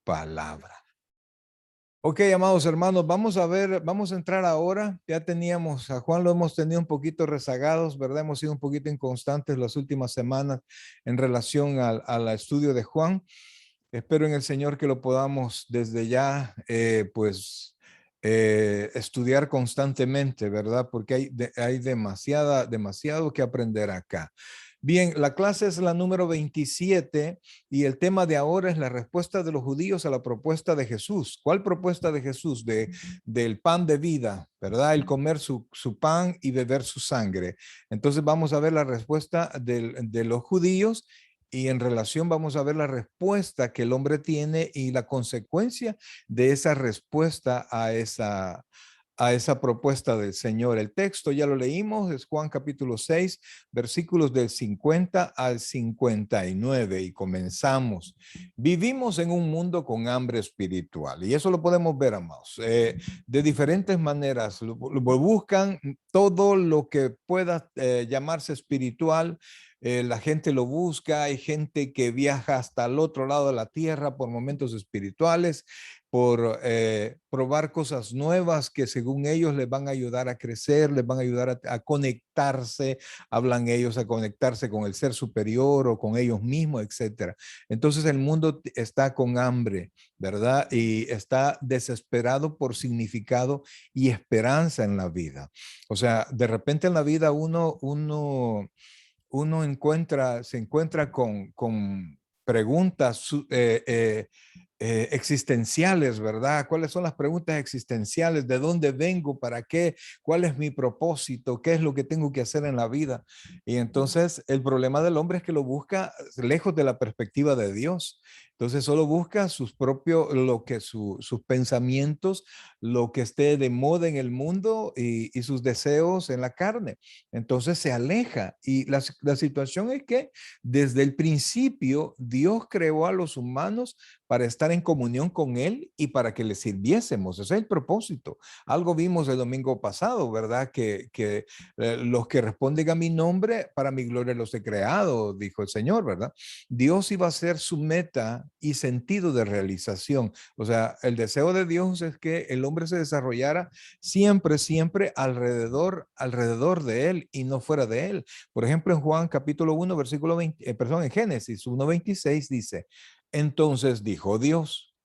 palabra. Ok, amados hermanos, vamos a ver, vamos a entrar ahora. Ya teníamos, a Juan lo hemos tenido un poquito rezagados, ¿verdad? Hemos sido un poquito inconstantes las últimas semanas en relación al estudio de Juan. Espero en el Señor que lo podamos desde ya, estudiar constantemente, ¿verdad? Porque hay demasiado que aprender acá. Bien, la clase es la número 27 y el tema de ahora es la respuesta de los judíos a la propuesta de Jesús. ¿Cuál propuesta de Jesús? Del pan de vida, ¿verdad? El comer su pan y beber su sangre. Entonces vamos a ver la respuesta de los judíos y en relación vamos a ver la respuesta que el hombre tiene y la consecuencia de esa respuesta a esa propuesta del Señor. El texto ya lo leímos, es Juan capítulo 6, versículos del 50 al 59 y comenzamos. Vivimos en un mundo con hambre espiritual y eso lo podemos ver, amados, de diferentes maneras. Buscan todo lo que pueda llamarse espiritual. La gente lo busca, hay gente que viaja hasta el otro lado de la tierra por momentos espirituales, por probar cosas nuevas que según ellos les van a ayudar a crecer, les van a ayudar a conectarse, hablan ellos a conectarse con el ser superior o con ellos mismos, etcétera. Entonces el mundo está con hambre, ¿verdad? Y está desesperado por significado y esperanza en la vida. O sea, de repente en la vida uno se encuentra con preguntas existenciales, ¿verdad? ¿Cuáles son las preguntas existenciales? ¿De dónde vengo? ¿Para qué? ¿Cuál es mi propósito? ¿Qué es lo que tengo que hacer en la vida? Y entonces el problema del hombre es que lo busca lejos de la perspectiva de Dios. Entonces solo busca sus propios, sus pensamientos, lo que esté de moda en el mundo y sus deseos en la carne. Entonces se aleja y la situación es que desde el principio Dios creó a los humanos para estar en comunión con Él y para que le sirviésemos. Ese es el propósito. Algo vimos el domingo pasado, ¿verdad? Que los que responden a mi nombre, para mi gloria los he creado, dijo el Señor, ¿verdad? Dios iba a ser su meta y sentido de realización. O sea, el deseo de Dios es que el hombre se desarrollara siempre alrededor de Él y no fuera de Él. Por ejemplo, en Juan capítulo 1, versículo 20, en Génesis 1:26 dice, entonces dijo Dios,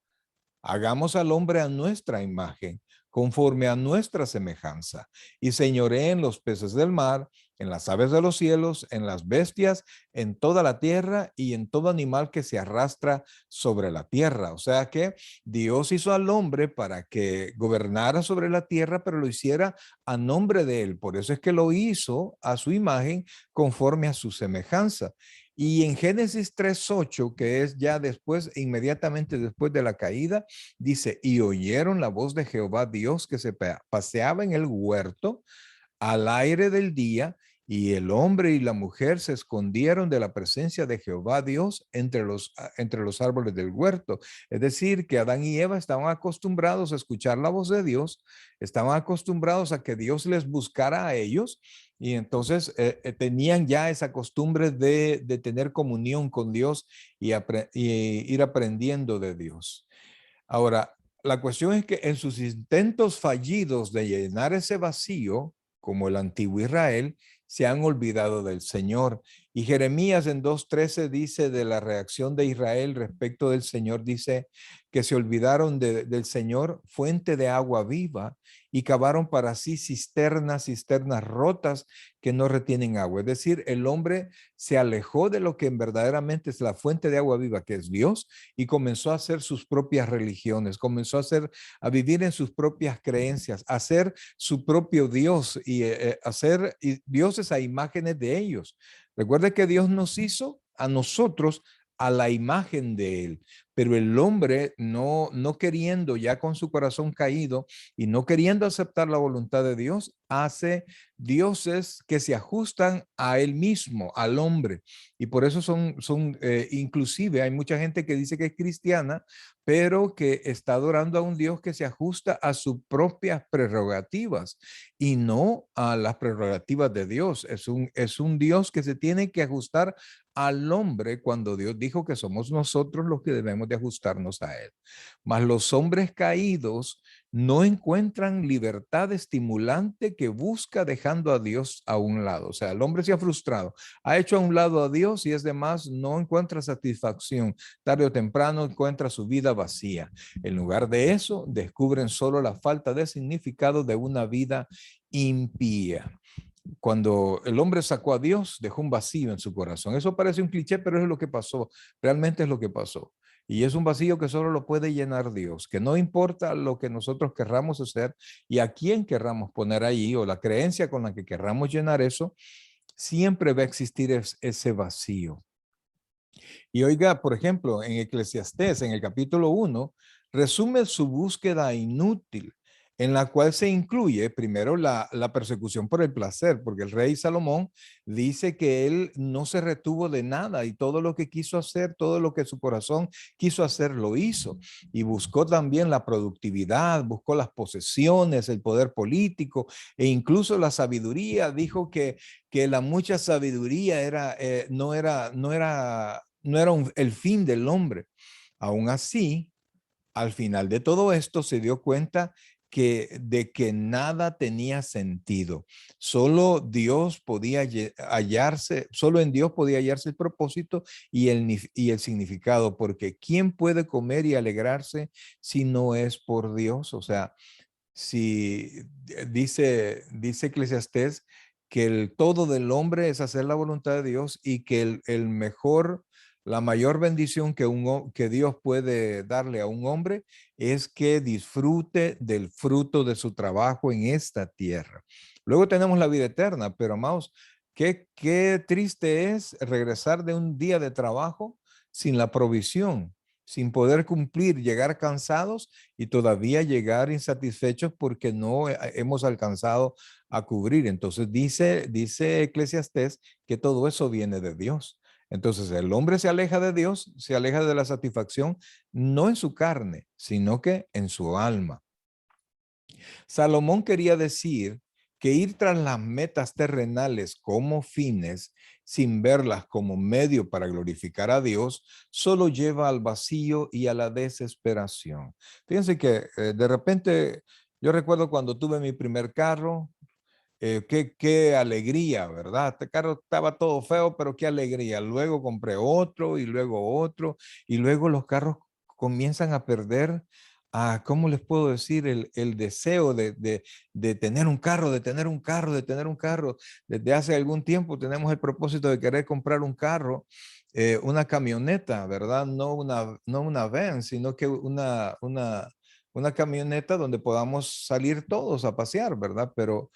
hagamos al hombre a nuestra imagen, conforme a nuestra semejanza, y señoree en los peces del mar, en las aves de los cielos, en las bestias, en toda la tierra y en todo animal que se arrastra sobre la tierra. O sea que Dios hizo al hombre para que gobernara sobre la tierra, pero lo hiciera a nombre de él. Por eso es que lo hizo a su imagen, conforme a su semejanza. Y en Génesis 3:8, que es ya después, inmediatamente después de la caída, dice, y oyeron la voz de Jehová Dios que se paseaba en el huerto al aire del día, y el hombre y la mujer se escondieron de la presencia de Jehová Dios entre los árboles del huerto. Es decir, que Adán y Eva estaban acostumbrados a escuchar la voz de Dios, estaban acostumbrados a que Dios les buscara a ellos, y entonces tenían ya esa costumbre de tener comunión con Dios y ir aprendiendo de Dios. Ahora, la cuestión es que en sus intentos fallidos de llenar ese vacío, como el antiguo Israel, se han olvidado del Señor. Y Jeremías en 2:13 dice de la reacción de Israel respecto del Señor, dice que se olvidaron del Señor, fuente de agua viva, y cavaron para sí cisternas rotas que no retienen agua. Es decir, el hombre se alejó de lo que verdaderamente es la fuente de agua viva, que es Dios, y comenzó a hacer sus propias religiones, comenzó a vivir en sus propias creencias, a hacer su propio Dios y hacer dioses a imágenes de ellos. Recuerde que Dios nos hizo a nosotros a la imagen de Él, pero el hombre no queriendo, ya con su corazón caído y no queriendo aceptar la voluntad de Dios, hace dioses que se ajustan a Él mismo, al hombre. Y por eso inclusive hay mucha gente que dice que es cristiana, pero que está adorando a un Dios que se ajusta a sus propias prerrogativas y no a las prerrogativas de Dios. Es un Dios que se tiene que ajustar al hombre cuando Dios dijo que somos nosotros los que debemos debemos de ajustarnos a Él. Mas los hombres caídos no encuentran libertad estimulante que busca dejando a Dios a un lado. O sea, el hombre se ha frustrado, ha hecho a un lado a Dios y es demás, no encuentra satisfacción. Tarde o temprano encuentra su vida vacía. En lugar de eso, descubren solo la falta de significado de una vida impía. Cuando el hombre sacó a Dios, dejó un vacío en su corazón. Eso parece un cliché, pero es lo que pasó. Realmente es lo que pasó. Y es un vacío que solo lo puede llenar Dios, que no importa lo que nosotros querramos hacer y a quién querramos poner ahí o la creencia con la que querramos llenar eso, siempre va a existir ese vacío. Y oiga, por ejemplo, en Eclesiastés, en el capítulo 1, resume su búsqueda inútil, en la cual se incluye primero la persecución por el placer, porque el rey Salomón dice que él no se retuvo de nada y todo lo que quiso hacer, todo lo que su corazón quiso hacer, lo hizo. Y buscó también la productividad, buscó las posesiones, el poder político e incluso la sabiduría. Dijo que la mucha sabiduría no era el fin del hombre. Aún así, al final de todo esto se dio cuenta de que nada tenía sentido. Solo Dios podía hallarse, solo en Dios podía hallarse el propósito y el significado, porque ¿quién puede comer y alegrarse si no es por Dios? O sea, si dice Eclesiastés que el todo del hombre es hacer la voluntad de Dios y que la mayor bendición que Dios puede darle a un hombre es que disfrute del fruto de su trabajo en esta tierra. Luego tenemos la vida eterna, pero amados, qué triste es regresar de un día de trabajo sin la provisión, sin poder cumplir, llegar cansados y todavía llegar insatisfechos porque no hemos alcanzado a cubrir. Entonces dice Eclesiastés que todo eso viene de Dios. Entonces el hombre se aleja de Dios, se aleja de la satisfacción, no en su carne, sino que en su alma. Salomón quería decir que ir tras las metas terrenales como fines, sin verlas como medio para glorificar a Dios, solo lleva al vacío y a la desesperación. Fíjense que de repente, yo recuerdo cuando tuve mi primer carro, qué alegría, ¿verdad? Este carro estaba todo feo, pero qué alegría. Luego compré otro y luego otro, y luego los carros comienzan a perder, ¿cómo les puedo decir? El deseo de tener un carro, de tener un carro, de tener un carro. Desde hace algún tiempo tenemos el propósito de querer comprar un carro, una camioneta, ¿verdad? No una van, sino que una camioneta donde podamos salir todos a pasear, ¿verdad? Pero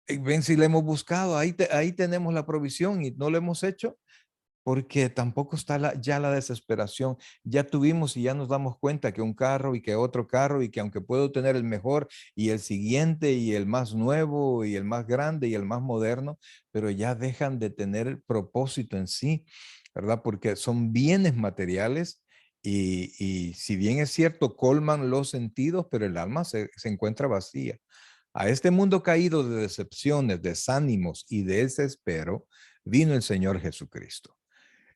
ven si le hemos buscado, ahí tenemos la provisión y no lo hemos hecho porque tampoco está ya la desesperación. Ya tuvimos y ya nos damos cuenta que un carro y que otro carro y que aunque puedo tener el mejor y el siguiente y el más nuevo y el más grande y el más moderno, pero ya dejan de tener el propósito en sí, ¿verdad? Porque son bienes materiales y si bien es cierto, colman los sentidos, pero el alma se encuentra vacía. A este mundo caído de decepciones, desánimos y desespero, vino el Señor Jesucristo.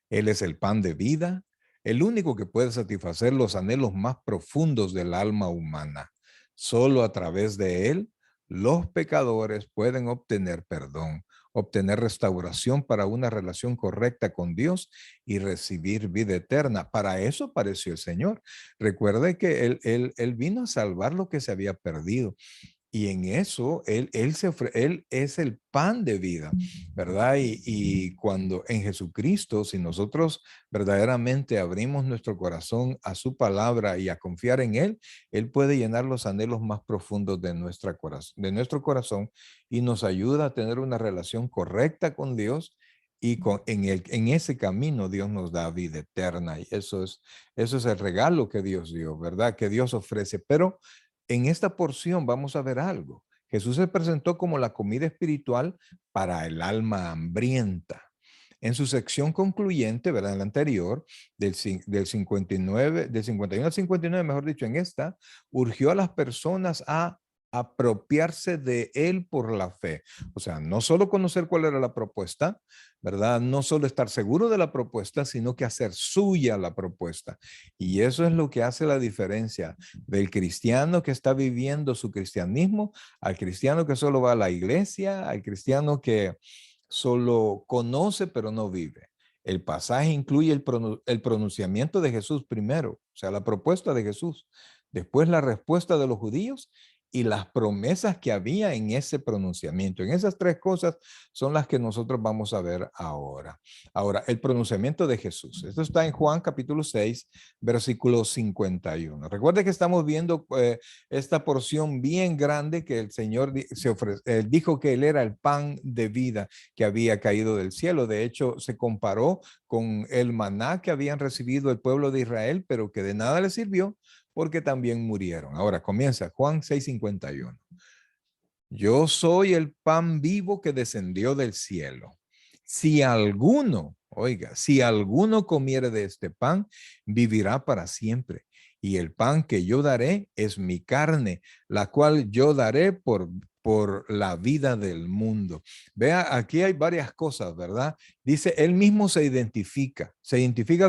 Él es el pan de vida, el único que puede satisfacer los anhelos más profundos del alma humana. Solo a través de Él, los pecadores pueden obtener perdón, obtener restauración para una relación correcta con Dios y recibir vida eterna. Para eso apareció el Señor. Recuerde que Él vino a salvar lo que se había perdido. Y en eso, él es el pan de vida, ¿verdad? Y cuando en Jesucristo, si nosotros verdaderamente abrimos nuestro corazón a su palabra y a confiar en Él puede llenar los anhelos más profundos de nuestro corazón y nos ayuda a tener una relación correcta con Dios. Y en ese camino Dios nos da vida eterna. Y eso es el regalo que Dios dio, ¿verdad? Que Dios ofrece. Pero en esta porción vamos a ver algo. Jesús se presentó como la comida espiritual para el alma hambrienta. En su sección concluyente, ¿verdad? En la anterior, del 59, del 51 al 59, mejor dicho, en esta, urgió a las personas a apropiarse de él por la fe. O sea, no solo conocer cuál era la propuesta, ¿verdad? No solo estar seguro de la propuesta, sino que hacer suya la propuesta. Y eso es lo que hace la diferencia del cristiano que está viviendo su cristianismo al cristiano que solo va a la iglesia, al cristiano que solo conoce pero no vive. El pasaje incluye el pronunciamiento de Jesús primero, o sea, la propuesta de Jesús, después la respuesta de los judíos y las promesas que había en ese pronunciamiento. En esas tres cosas son las que nosotros vamos a ver ahora. Ahora, el pronunciamiento de Jesús. Esto está en Juan capítulo 6, versículo 51. Recuerde que estamos viendo esta porción bien grande que el Señor dijo que Él era el pan de vida que había caído del cielo. De hecho, se comparó con el maná que habían recibido el pueblo de Israel, pero que de nada les sirvió porque también murieron. Ahora comienza Juan 6:51. Yo soy el pan vivo que descendió del cielo. Si alguno, oiga, si alguno comiere de este pan, vivirá para siempre. Y el pan que yo daré es mi carne, la cual yo daré por la vida del mundo. Vea, aquí hay varias cosas, ¿verdad? Dice, él mismo se identifica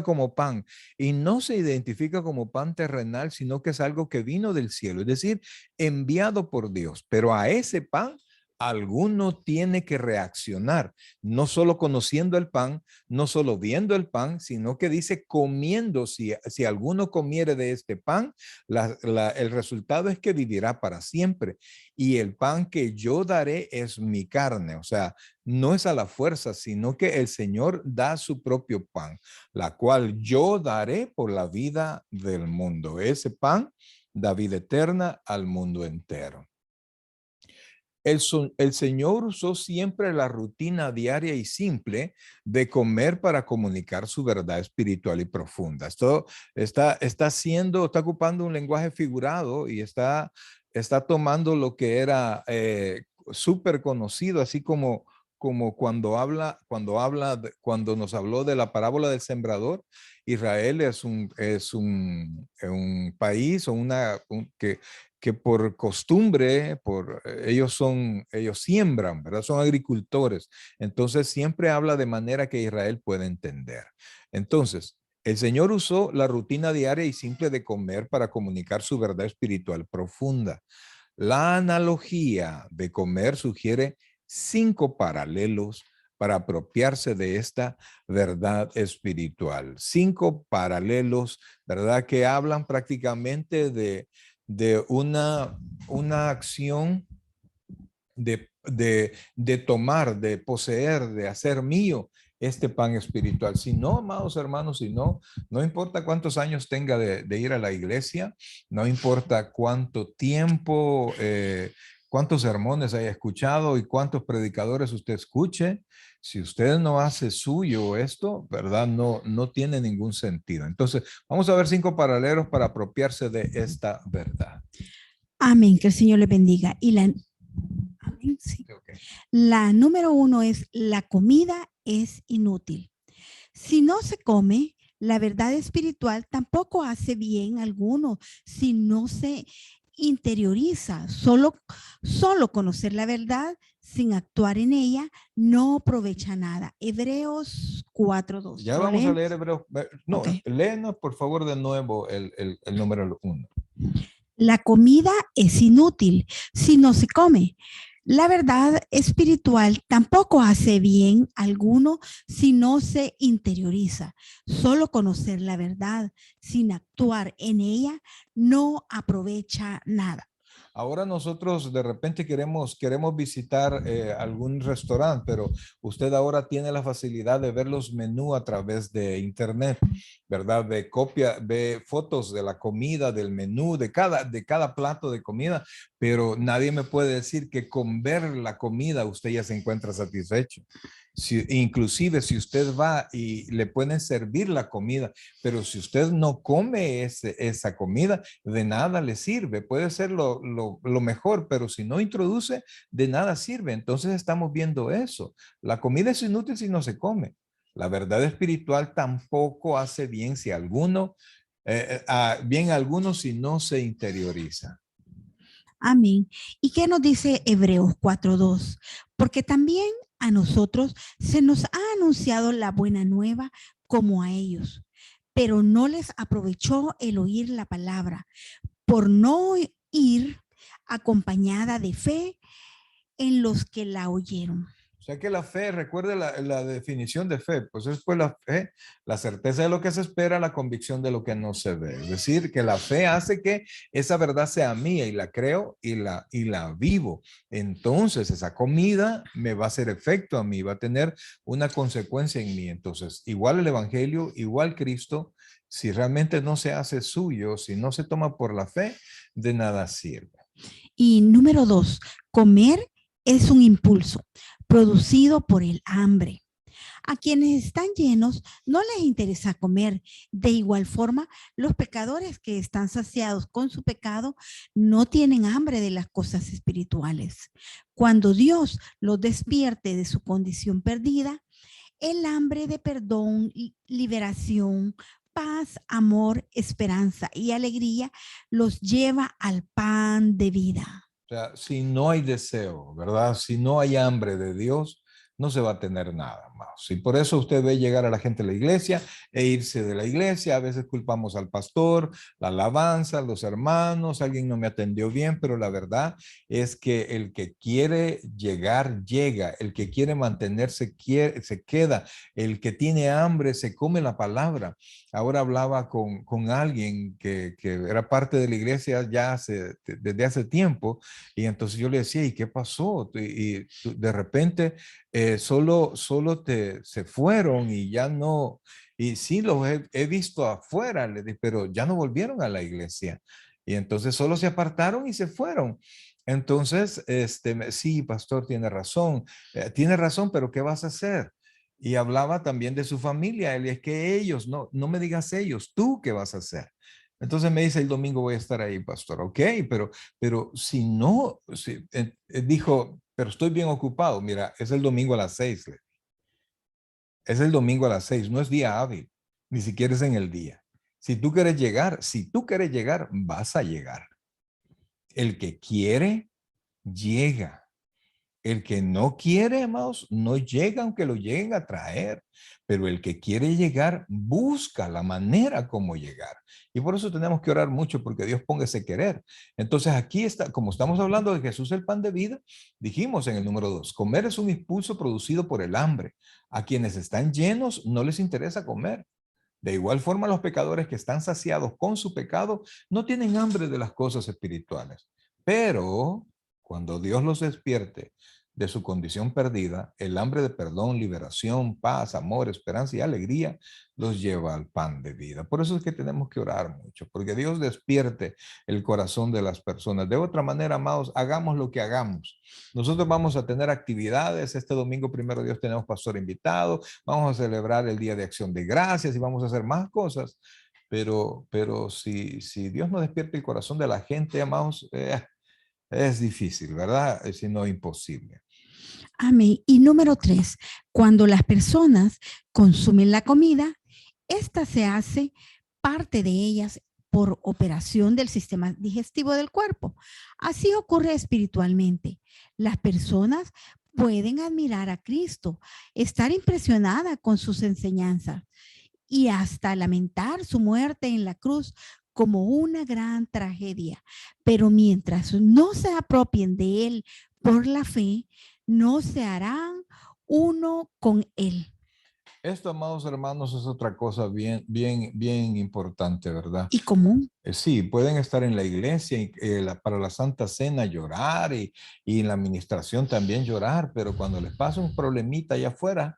como pan y no se identifica como pan terrenal, sino que es algo que vino del cielo, es decir, enviado por Dios. Pero a ese pan alguno tiene que reaccionar, no solo conociendo el pan, no solo viendo el pan, sino que dice comiendo, si alguno comiere de este pan, el resultado es que vivirá para siempre. Y el pan que yo daré es mi carne, o sea, no es a la fuerza, sino que el Señor da su propio pan, la cual yo daré por la vida del mundo. Ese pan da vida eterna al mundo entero. El Señor usó siempre la rutina diaria y simple de comer para comunicar su verdad espiritual y profunda. Esto está ocupando un lenguaje figurado y está tomando lo que era súper conocido, así como cuando nos habló de la parábola del sembrador. Israel es un país o que por costumbre, ellos siembran, ¿verdad? Son agricultores. Entonces siempre habla de manera que Israel pueda entender. Entonces, el Señor usó la rutina diaria y simple de comer para comunicar su verdad espiritual profunda. La analogía de comer sugiere 5 paralelos para apropiarse de esta verdad espiritual. 5 paralelos, ¿verdad? Que hablan prácticamente de una acción de tomar, de poseer, de hacer mío este pan espiritual. Si no, amados hermanos, si no, no importa cuántos años tenga de ir a la iglesia, no importa cuánto tiempo, cuántos sermones haya escuchado y cuántos predicadores usted escuche, si usted no hace suyo esto, ¿verdad? No tiene ningún sentido. Entonces, vamos a ver 5 paralelos para apropiarse de esta verdad. Amén, que el Señor le bendiga. Amén, sí. Okay. La número 1 es: la comida es inútil. Si no se come, la verdad espiritual tampoco hace bien alguno si no se interioriza. Solo conocer la verdad sin actuar en ella no aprovecha nada. Hebreos 4:2. Ya vamos a leer Hebreos. No, okay. Léenos por favor de nuevo el número 1. La comida es inútil si no se come. La verdad espiritual tampoco hace bien alguno si no se interioriza. Solo conocer la verdad sin actuar en ella no aprovecha nada. Ahora nosotros de repente queremos visitar algún restaurante, pero usted ahora tiene la facilidad de ver los menús a través de internet, ¿verdad? Ve fotos de la comida, del menú, de cada plato de comida, pero nadie me puede decir que con ver la comida usted ya se encuentra satisfecho. Inclusive si usted va y le pueden servir la comida, pero si usted no come esa comida, de nada le sirve. Puede ser lo mejor, pero si no introduce, de nada sirve. Entonces estamos viendo eso. La comida es inútil si no se come. La verdad espiritual tampoco hace bien si alguno, bien alguno si no se interioriza. Amén. ¿Y qué nos dice Hebreos 4:2? Porque también a nosotros se nos ha anunciado la buena nueva como a ellos, pero no les aprovechó el oír la palabra por no ir acompañada de fe en los que la oyeron. O sea que la fe, recuerde la definición de fe, pues es pues la fe, la certeza de lo que se espera, la convicción de lo que no se ve. Es decir, que la fe hace que esa verdad sea mía y la creo y la vivo. Entonces esa comida me va a hacer efecto a mí, va a tener una consecuencia en mí. Entonces, igual el Evangelio, igual Cristo, si realmente no se hace suyo, si no se toma por la fe, de nada sirve. Y número 2, comer es un impulso producido por el hambre. A quienes están llenos no les interesa comer. De igual forma, los pecadores que están saciados con su pecado no tienen hambre de las cosas espirituales. Cuando Dios los despierte de su condición perdida, el hambre de perdón, liberación, paz, amor, esperanza y alegría los lleva al pan de vida. O sea, si no hay deseo, ¿verdad? Si no hay hambre de Dios, no se va a tener nada más. Y por eso usted ve llegar a la gente a la iglesia e irse de la iglesia. A veces culpamos al pastor, la alabanza, los hermanos, alguien no me atendió bien, pero la verdad es que el que quiere llegar, llega. El que quiere mantenerse, se queda. El que tiene hambre, se come la palabra. Ahora hablaba con alguien que era parte de la iglesia ya desde hace tiempo. Y entonces yo le decía, ¿y qué pasó? Y de repente solo se fueron y ya no, y sí los he visto afuera, le dije, pero ya no volvieron a la iglesia. Y entonces solo se apartaron y se fueron. Entonces, sí, pastor, tiene razón, pero ¿qué vas a hacer? Y hablaba también de su familia. Él es que ellos, no me digas ellos, tú qué vas a hacer. Entonces me dice, el domingo voy a estar ahí, pastor. Ok, pero si no, dijo, pero estoy bien ocupado. Mira, es el domingo a las 6. Es el domingo a las 6, no es día hábil, ni siquiera es en el día. Si tú quieres llegar, vas a llegar. El que quiere, llega. El que no quiere, amados, no llega aunque lo lleguen a traer, pero el que quiere llegar busca la manera como llegar. Y por eso tenemos que orar mucho porque Dios ponga ese querer. Entonces aquí está, como estamos hablando de Jesús el pan de vida, dijimos en el número 2, comer es un impulso producido por el hambre. A quienes están llenos no les interesa comer. De igual forma, los pecadores que están saciados con su pecado no tienen hambre de las cosas espirituales. Pero cuando Dios los despierte de su condición perdida, el hambre de perdón, liberación, paz, amor, esperanza y alegría los lleva al pan de vida. Por eso es que tenemos que orar mucho, porque Dios despierte el corazón de las personas. De otra manera, amados, hagamos lo que hagamos. Nosotros vamos a tener actividades. Este domingo, primero Dios, tenemos pastor invitado. Vamos a celebrar el Día de Acción de Gracias y vamos a hacer más cosas. Pero si Dios no despierta el corazón de la gente, amados, es difícil, ¿verdad? Si no, imposible. Amén. Y número 3, cuando las personas consumen la comida, esta se hace parte de ellas por operación del sistema digestivo del cuerpo. Así ocurre espiritualmente. Las personas pueden admirar a Cristo, estar impresionada con sus enseñanzas y hasta lamentar su muerte en la cruz como una gran tragedia. Pero mientras no se apropien de él por la fe, no se harán uno con él. Esto, amados hermanos, es otra cosa bien importante, ¿verdad? Y común. Sí, pueden estar en la iglesia y para la Santa Cena llorar y en la administración también llorar, pero cuando les pasa un problemita allá afuera,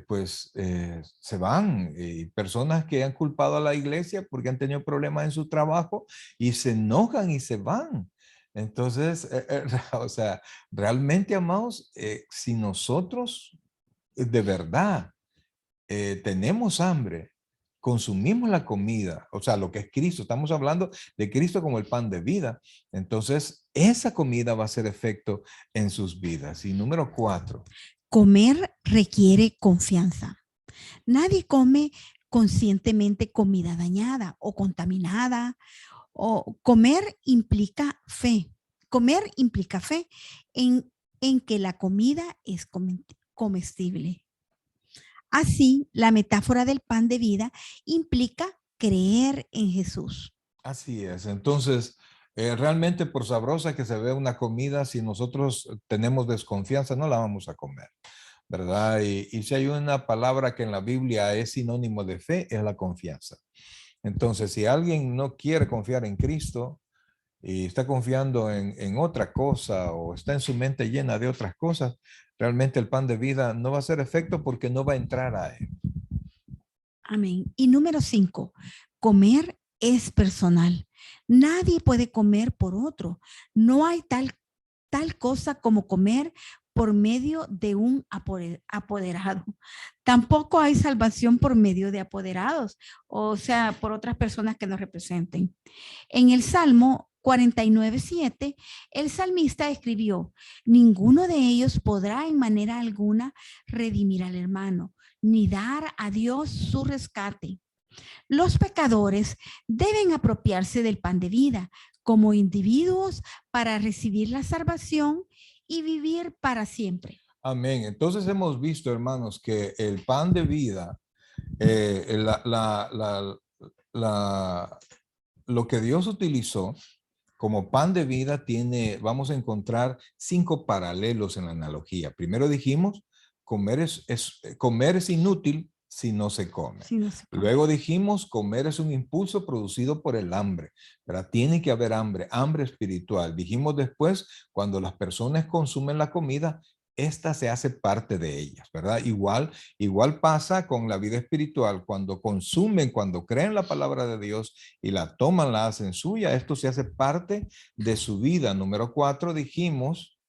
pues se van. Y personas que han culpado a la iglesia porque han tenido problemas en su trabajo y se enojan y se van. Entonces, o sea, realmente, amados, si nosotros de verdad tenemos hambre, consumimos la comida, o sea, lo que es Cristo, estamos hablando de Cristo como el pan de vida, entonces esa comida va a hacer efecto en sus vidas. Y número 4. Comer requiere confianza. Nadie come conscientemente comida dañada o contaminada O comer implica fe. Comer implica fe en que la comida es comestible. Así, la metáfora del pan de vida implica creer en Jesús. Así es. Entonces, realmente por sabrosa que se vea una comida, si nosotros tenemos desconfianza, no la vamos a comer, ¿verdad? Y si hay una palabra que en la Biblia es sinónimo de fe, es la confianza. Entonces, si alguien no quiere confiar en Cristo y está confiando en otra cosa o está en su mente llena de otras cosas, realmente el pan de vida no va a hacer efecto porque no va a entrar a él. Amén. Y número 5, comer es personal. Nadie puede comer por otro. No hay tal cosa como comer por medio de un apoderado. Tampoco hay salvación por medio de apoderados, o sea, por otras personas que nos representen. En el Salmo 49:7, el salmista escribió: ninguno de ellos podrá en manera alguna redimir al hermano, ni dar a Dios su rescate. Los pecadores deben apropiarse del pan de vida como individuos para recibir la salvación y vivir para siempre. Amén. Entonces hemos visto, hermanos, que el pan de vida, eh, la, la, la, la, lo que Dios utilizó como pan de vida tiene, vamos a encontrar 5 paralelos en la analogía. Primero dijimos, comer es inútil si no se come. Si no se come. Luego dijimos, comer es un impulso producido por el hambre, ¿verdad? Tiene que haber hambre, hambre espiritual. Dijimos después, cuando las personas consumen la comida, esta se hace parte de ellas, ¿verdad? Igual pasa con la vida espiritual. Cuando consumen, cuando creen la palabra de Dios y la toman, la hacen suya, esto se hace parte de su vida. Número 4, dijimos,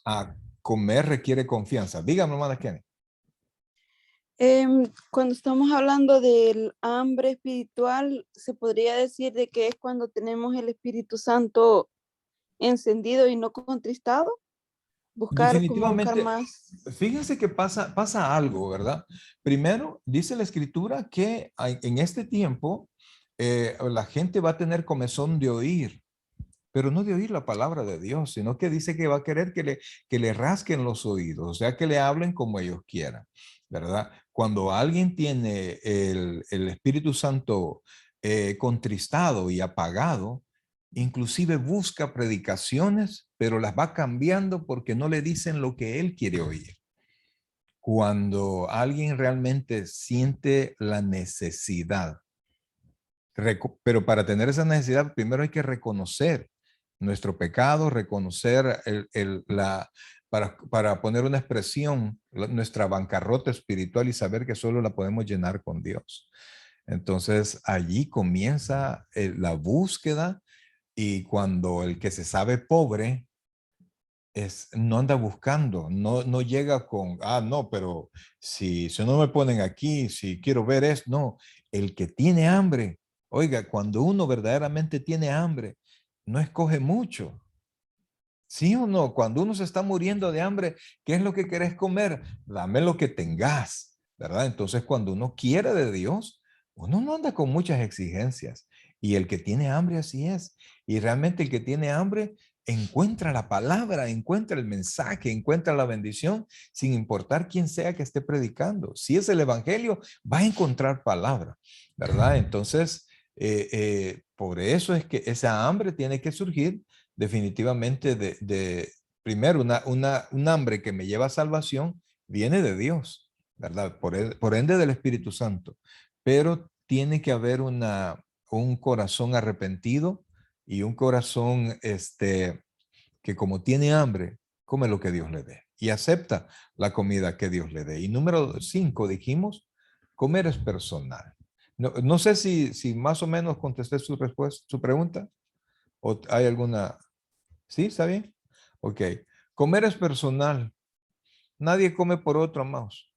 a comer requiere confianza. Dígame, hermana Kenny. Cuando estamos hablando del hambre espiritual, se podría decir de que es cuando tenemos el Espíritu Santo encendido y no contristado, buscar Definitivamente, más. fíjense que pasa algo, ¿verdad? Primero, dice la escritura que en este tiempo la gente va a tener comezón de oír, pero no de oír la palabra de Dios, sino que dice que va a querer que le rasquen los oídos, o sea, que le hablen como ellos quieran, ¿verdad? Cuando alguien tiene el Espíritu Santo contristado y apagado, inclusive busca predicaciones, pero las va cambiando porque no le dicen lo que él quiere oír. Cuando alguien realmente siente la necesidad, pero para tener esa necesidad, primero hay que reconocer nuestro pecado, reconocer para poner una expresión, nuestra bancarrota espiritual y saber que solo la podemos llenar con Dios. Entonces allí comienza la búsqueda y cuando el que se sabe pobre no anda buscando, no llega con, no, pero si no me ponen aquí, si quiero ver es, no, el que tiene hambre, oiga, cuando uno verdaderamente tiene hambre, no escoge mucho. ¿Sí o no? Cuando uno se está muriendo de hambre, ¿qué es lo que querés comer? Dame lo que tengas, ¿verdad? Entonces, cuando uno quiere de Dios, uno no anda con muchas exigencias. Y el que tiene hambre así es. Y realmente el que tiene hambre encuentra la palabra, encuentra el mensaje, encuentra la bendición, sin importar quién sea que esté predicando. Si es el evangelio, va a encontrar palabra, ¿verdad? Entonces, por eso es que esa hambre tiene que surgir definitivamente primero, un hambre que me lleva a salvación viene de Dios, ¿verdad? Por ende del Espíritu Santo. Pero tiene que haber un corazón arrepentido y un corazón que como tiene hambre, come lo que Dios le dé y acepta la comida que Dios le dé. Y número 5, dijimos, comer es personal. No sé si más o menos contesté su respuesta, su pregunta. ¿O hay alguna? ¿Sí? ¿Está bien? Ok. Comer es personal. Nadie come por otro, amados.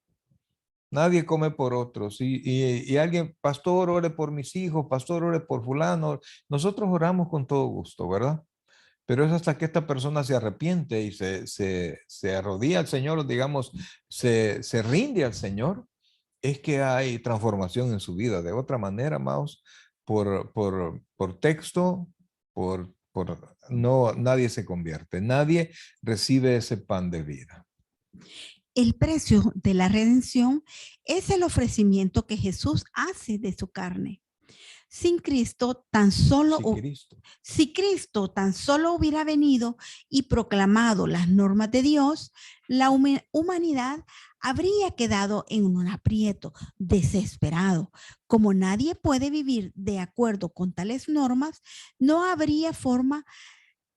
Nadie come por otros. Y alguien, pastor, ore por mis hijos, pastor, ore por fulano. Nosotros oramos con todo gusto, ¿verdad? Pero es hasta que esta persona se arrepiente y se arrodilla al Señor, digamos, se rinde al Señor, es que hay transformación en su vida. De otra manera, amados, por texto, no, nadie se convierte, nadie recibe ese pan de vida. El precio de la redención es el ofrecimiento que Jesús hace de su carne. Sin Cristo, si Cristo tan solo hubiera venido y proclamado las normas de Dios, la humanidad habría quedado en un aprieto desesperado. Como nadie puede vivir de acuerdo con tales normas, no habría forma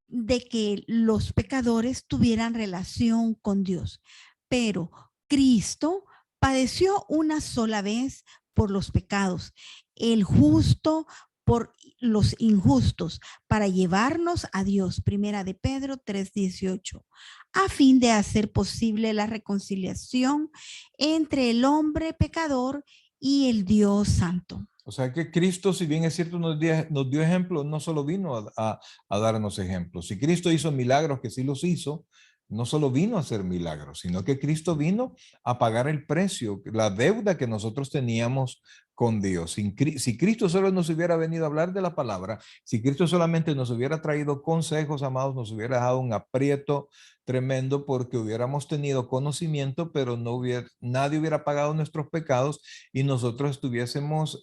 de que los pecadores tuvieran relación con Dios. Pero Cristo padeció una sola vez por los pecados, el justo por los injustos, para llevarnos a Dios. Primera de Pedro 3:18, a fin de hacer posible la reconciliación entre el hombre pecador y el Dios santo. O sea que Cristo, si bien es cierto, nos dio ejemplos, no solo vino a darnos ejemplos. Si Cristo hizo milagros, que sí los hizo, no solo vino a hacer milagros, sino que Cristo vino a pagar el precio, la deuda que nosotros teníamos con Dios. Si Cristo solo nos hubiera venido a hablar de la palabra, si Cristo solamente nos hubiera traído consejos, amados, nos hubiera dejado un aprieto tremendo, porque hubiéramos tenido conocimiento, pero nadie hubiera pagado nuestros pecados y nosotros estuviésemos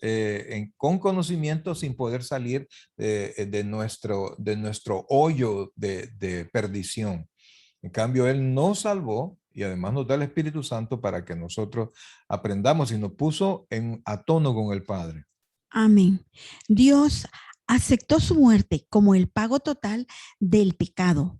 con conocimiento sin poder salir de nuestro hoyo de perdición. En cambio, Él nos salvó y además nos da el Espíritu Santo para que nosotros aprendamos, y nos puso a tono con el Padre. Amén. Dios aceptó su muerte como el pago total del pecado.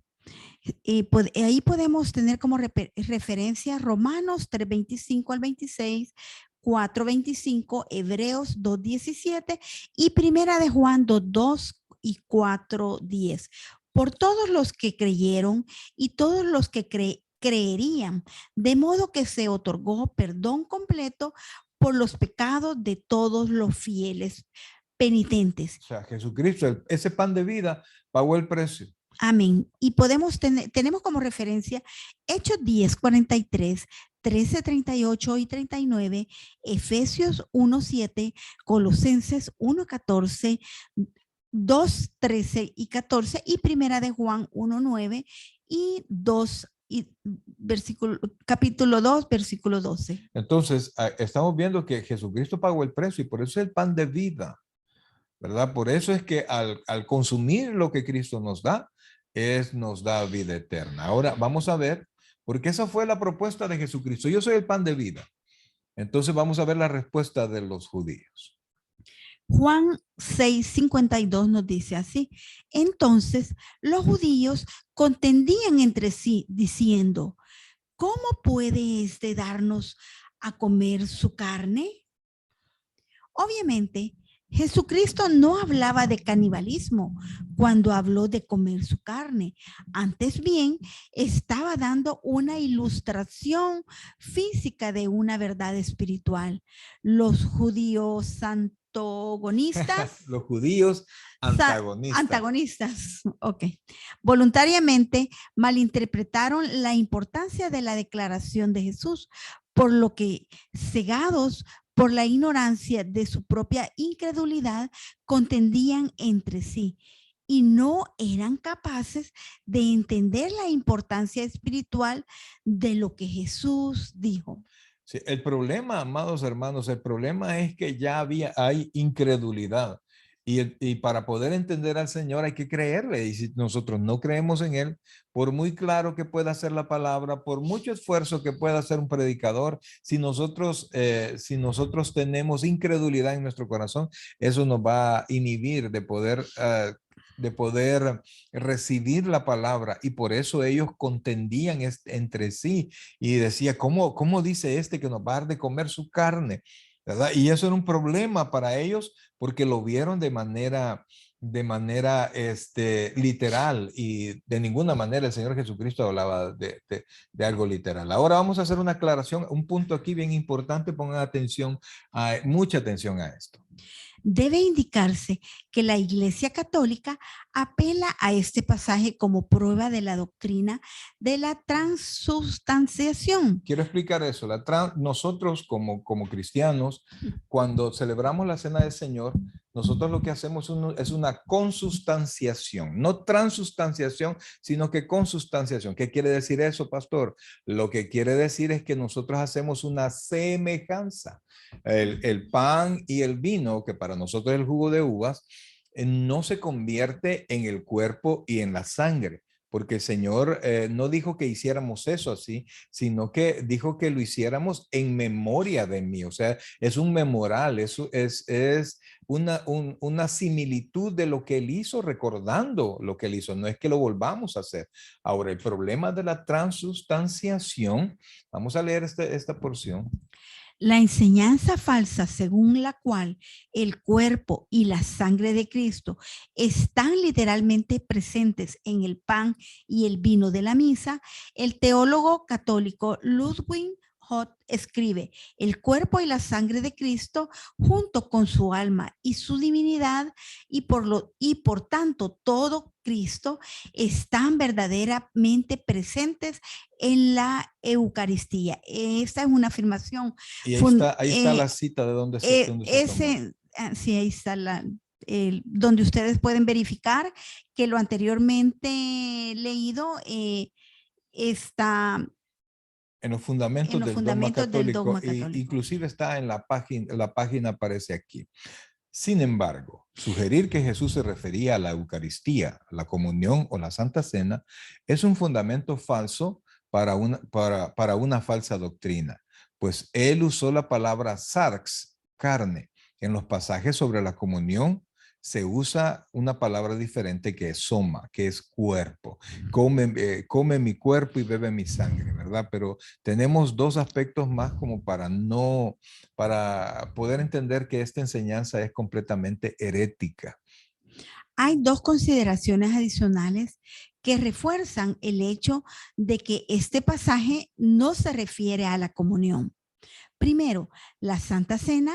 Ahí podemos tener como referencia Romanos 3:25 al 26, 4:25, Hebreos 2:17 y Primera de Juan 2:2 y 4:10. Por todos los que creyeron y todos los que creerían, de modo que se otorgó perdón completo por los pecados de todos los fieles penitentes. O sea, Jesucristo, ese pan de vida, pagó el precio. Amén. Y tenemos como referencia Hechos 10:43, 13:38 y 39, Efesios 1:7, Colosenses 1:14, 2:13 y 14 y Primera de Juan 1:9 y 2 y capítulo 2, versículo 12. Entonces, estamos viendo que Jesucristo pagó el precio y por eso es el pan de vida, ¿verdad? Por eso es que al consumir lo que Cristo nos da vida eterna. Ahora vamos a ver, porque esa fue la propuesta de Jesucristo. Yo soy el pan de vida. Entonces vamos a ver la respuesta de los judíos. Juan 6:52 nos dice así: entonces los judíos contendían entre sí diciendo, ¿cómo puede este darnos a comer su carne? Obviamente, Jesucristo no hablaba de canibalismo cuando habló de comer su carne. Antes bien, estaba dando una ilustración física de una verdad espiritual. Los judíos antagonistas. Los judíos antagonistas, ok. Voluntariamente malinterpretaron la importancia de la declaración de Jesús, por lo que cegados por la ignorancia de su propia incredulidad, contendían entre sí y no eran capaces de entender la importancia espiritual de lo que Jesús dijo. Sí, el problema, amados hermanos, el problema es que ya hay incredulidad. Y para poder entender al Señor hay que creerle. Y si nosotros no creemos en Él, por muy claro que pueda ser la palabra, por mucho esfuerzo que pueda hacer un predicador, si nosotros tenemos incredulidad en nuestro corazón, eso nos va a inhibir de poder recibir la palabra. Y por eso ellos contendían entre sí y decía, ¿cómo dice este que nos va a dar de comer su carne? ¿Verdad? Y eso era un problema para ellos porque lo vieron de manera literal, y de ninguna manera el Señor Jesucristo hablaba de algo literal. Ahora vamos a hacer una aclaración, un punto aquí bien importante, pongan atención, mucha atención a esto. Debe indicarse que la Iglesia Católica apela a este pasaje como prueba de la doctrina de la transubstanciación. Quiero explicar eso. Nosotros como cristianos, cuando celebramos la Cena del Señor, nosotros lo que hacemos es una consustanciación, no transustanciación, sino que consustanciación. ¿Qué quiere decir eso, pastor? Lo que quiere decir es que nosotros hacemos una semejanza. El pan y el vino, que para nosotros es el jugo de uvas, no se convierte en el cuerpo y en la sangre, porque el Señor no dijo que hiciéramos eso así, sino que dijo que lo hiciéramos en memoria de mí. O sea, es un memorial, es una similitud de lo que Él hizo, recordando lo que Él hizo. No es que lo volvamos a hacer. Ahora, el problema de la transustanciación, vamos a leer esta porción. La enseñanza falsa según la cual el cuerpo y la sangre de Cristo están literalmente presentes en el pan y el vino de la misa, el teólogo católico Ludwig Hott escribe: el cuerpo y la sangre de Cristo junto con su alma y su divinidad y por tanto todo Cristo están verdaderamente presentes en la Eucaristía. Esta es una afirmación. Y ahí está la cita de dónde se tomó. Sí, ahí está donde ustedes pueden verificar que lo anteriormente leído está en los fundamentos, del dogma católico. Inclusive está en la página aparece aquí. Sin embargo, sugerir que Jesús se refería a la Eucaristía, la comunión o la Santa Cena es un fundamento falso para una falsa doctrina, pues él usó la palabra sarx, carne. En los pasajes sobre la comunión se usa una palabra diferente que es soma, que es cuerpo. Come mi cuerpo y bebe mi sangre, ¿verdad? Pero tenemos dos aspectos más como para poder entender que esta enseñanza es completamente herética. Hay dos consideraciones adicionales que refuerzan el hecho de que este pasaje no se refiere a la comunión. Primero, la Santa Cena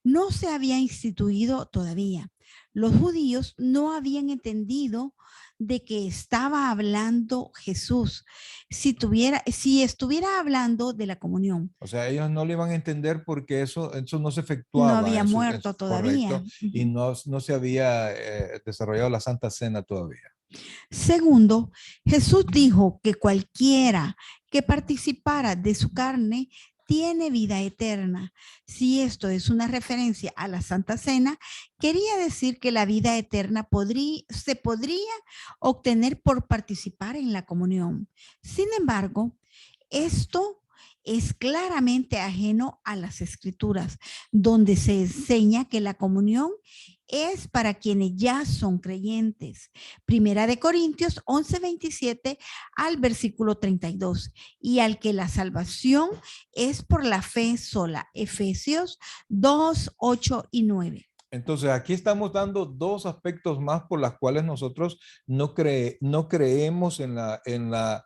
no se había instituido todavía. Los judíos no habían entendido de que estaba hablando Jesús, si estuviera hablando de la comunión. O sea, ellos no lo iban a entender porque eso no se efectuaba. No había muerto todavía. Correcto, y no se había desarrollado la Santa Cena todavía. Segundo, Jesús dijo que cualquiera que participara de su carne tiene vida eterna. Si esto es una referencia a la Santa Cena, quería decir que la vida eterna se podría obtener por participar en la comunión. Sin embargo, esto es claramente ajeno a las Escrituras, donde se enseña que la comunión es para quienes ya son creyentes. Primera de Corintios 11:27 al versículo 32. Y al que la salvación es por la fe sola. Efesios 2:8 y 9. Entonces, aquí estamos dando dos aspectos más por las cuales nosotros no creemos en la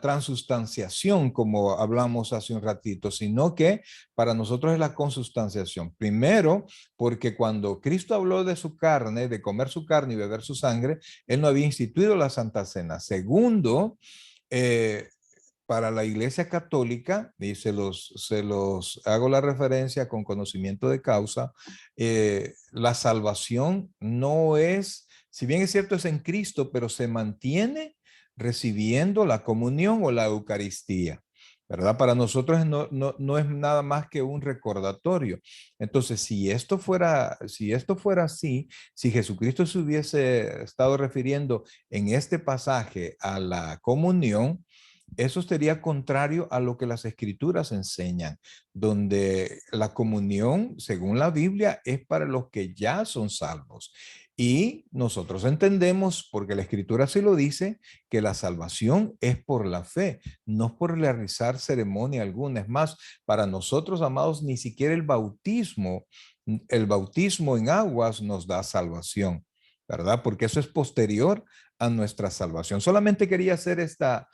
transustanciación, como hablamos hace un ratito, sino que para nosotros es la consustanciación. Primero, porque cuando Cristo habló de su carne, de comer su carne y beber su sangre, Él no había instituido la Santa Cena. Segundo, para la Iglesia Católica, y se los hago la referencia con conocimiento de causa, la salvación no es, si bien es cierto, es en Cristo, pero se mantiene recibiendo la comunión o la Eucaristía, ¿verdad? Para nosotros no es nada más que un recordatorio. Entonces, si esto fuera así, si Jesucristo se hubiese estado refiriendo en este pasaje a la comunión, eso sería contrario a lo que las Escrituras enseñan, donde la comunión, según la Biblia, es para los que ya son salvos. Y nosotros entendemos, porque la Escritura sí lo dice, que la salvación es por la fe, no es por realizar ceremonia alguna. Es más, para nosotros, amados, ni siquiera el bautismo en aguas nos da salvación, ¿verdad? Porque eso es posterior a nuestra salvación. Solamente quería hacer esta